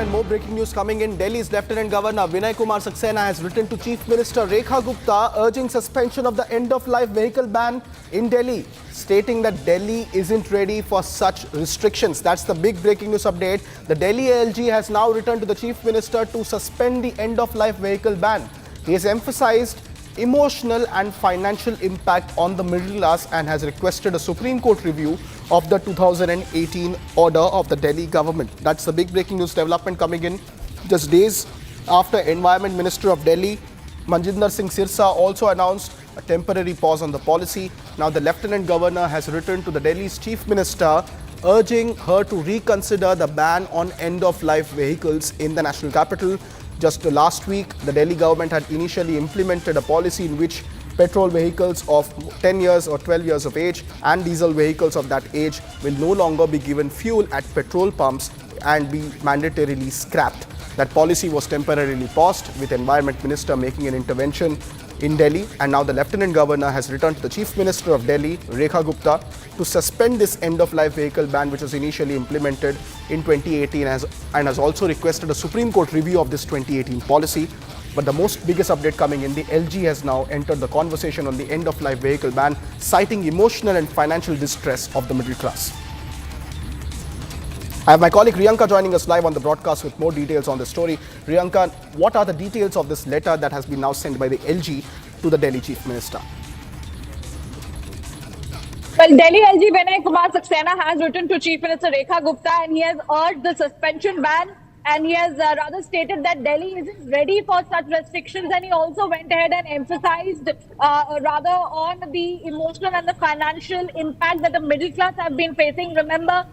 and more breaking news coming in. Delhi's Lieutenant Governor Vinai Kumar Saxena has written to Chief Minister Rekha Gupta urging suspension of the end-of-life vehicle ban in Delhi, stating that Delhi isn't ready for such restrictions. That's the big breaking news update. The Delhi LG has now written to the Chief Minister to suspend the end-of-life vehicle ban. He has emphasized emotional and financial impact on the middle class and has requested a Supreme Court review of the 2018 order of the Delhi government. That's the big breaking news development coming in just days after Environment Minister of Delhi, Manjinder Singh Sirsa, also announced a temporary pause on the policy. Now the Lieutenant Governor has written to the Delhi's Chief Minister urging her to reconsider the ban on end-of-life vehicles in the national capital. Just last week, the Delhi government had initially implemented a policy in which petrol vehicles of 10 years or 12 years of age and diesel vehicles of that age will no longer be given fuel at petrol pumps and be mandatorily scrapped. That policy was temporarily paused, with Environment Minister making an intervention in Delhi, and now the Lieutenant Governor has returned to the Chief Minister of Delhi, Rekha Gupta, to suspend this end-of-life vehicle ban which was initially implemented in 2018 and has also requested a Supreme Court review of this 2018 policy. But the most biggest update coming in, the LG has now entered the conversation on the end-of-life vehicle ban, citing emotional and financial distress of the middle class. I have my colleague Riyanka joining us live on the broadcast with more details on the story. Riyanka, what are the details of this letter that has been now sent by the LG to the Delhi Chief Minister? Well, Delhi LG Vinai Kumar Saxena has written to Chief Minister Rekha Gupta and he has urged the suspension ban, and he has rather stated that Delhi isn't ready for such restrictions, and he also went ahead and emphasized rather on the emotional and the financial impact that the middle class have been facing. Remember,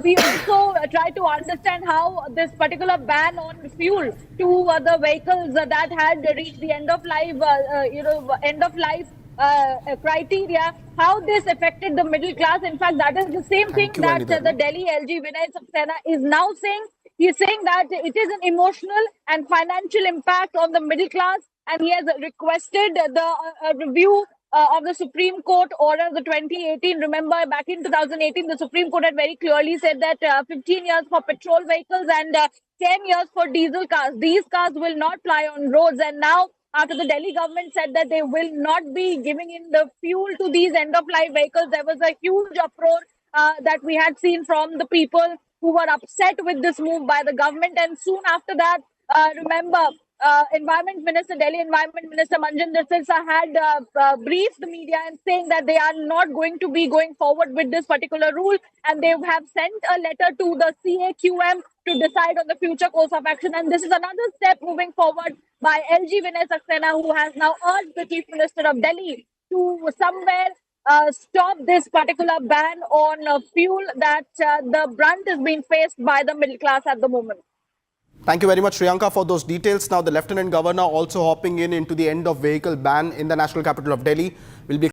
we also try to understand how this particular ban on fuel to the vehicles that had reached the end of life, criteria, how this affected the middle class. In fact, that is the same thing that the Delhi LG Vinay Saxena is now saying. He is saying that it is an emotional and financial impact on the middle class, and he has requested the review of the Supreme Court order of the 2018. Remember, back in 2018, the Supreme Court had very clearly said that 15 years for petrol vehicles and 10 years for diesel cars. These cars will not ply on roads, and now after the Delhi government said that they will not be giving in the fuel to these end-of-life vehicles, there was a huge uproar that we had seen from the people who were upset with this move by the government. And soon after that, remember, Delhi Environment Minister Manjinder Singh had briefed the media and saying that they are not going to be going forward with this particular rule, and they have sent a letter to the CAQM to decide on the future course of action. And this is another step moving forward by LG Vinay Saxena, who has now urged the Chief Minister of Delhi to somewhere stop this particular ban on fuel that the brunt is being faced by the middle class at the moment. Thank you very much, Riyanka, for those details. Now, the Lieutenant Governor also hopping into the end of vehicle ban in the national capital of Delhi will be